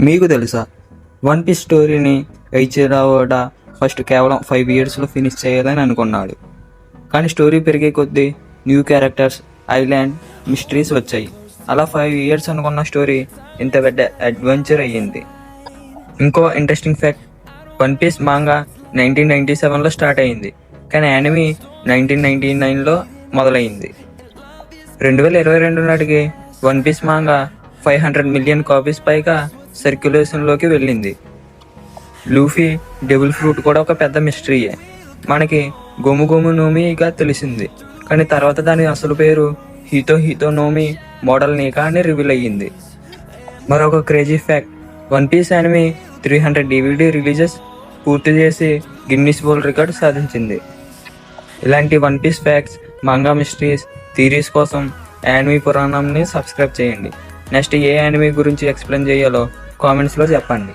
మీకు తెలుసా, one piece స్టోరీని ఎయిచిరో ఓడా ఫస్ట్ కేవలం 5 yearsలో ఫినిష్ చేయాలని అనుకున్నాడు. కానీ స్టోరీ పెరిగే కొద్దీ న్యూ క్యారెక్టర్స్, ఐలాండ్, మిస్టరీస్ వచ్చాయి. అలా 5 years అనుకున్న స్టోరీ ఇంత పెద్ద అడ్వెంచర్ అయ్యింది. ఇంకో interesting fact, one piece manga 1997లో స్టార్ట్ అయింది, కానీ యానిమీ 1999లో మొదలైంది. 2022 నాటికి one piece manga 500 million copies పైగా సర్క్యులేషన్లోకి వెళ్ళింది. లూఫీ డెవిల్ ఫ్రూట్ కూడా ఒక పెద్ద మిస్టరీయే. మనకి గోము గోము నోమిగా తెలిసింది, కానీ తర్వాత దాని అసలు పేరు హీతో హీతో నోమి మోడల్ నీకా అని రివీల్ అయ్యింది. మరొక crazy fact, one piece anime 300 DVD releases పూర్తి చేసి గిన్నిస్ వరల్డ్ రికార్డ్ సాధించింది. ఇలాంటి one piece facts, manga mysteries, theories కోసం యానిమీ పురాణంని సబ్స్క్రైబ్ చేయండి. నెక్స్ట్ ఏ యానిమీ గురించి ఎక్స్ప్లెయిన్ చేయాలో కామెంట్స్లో చెప్పండి.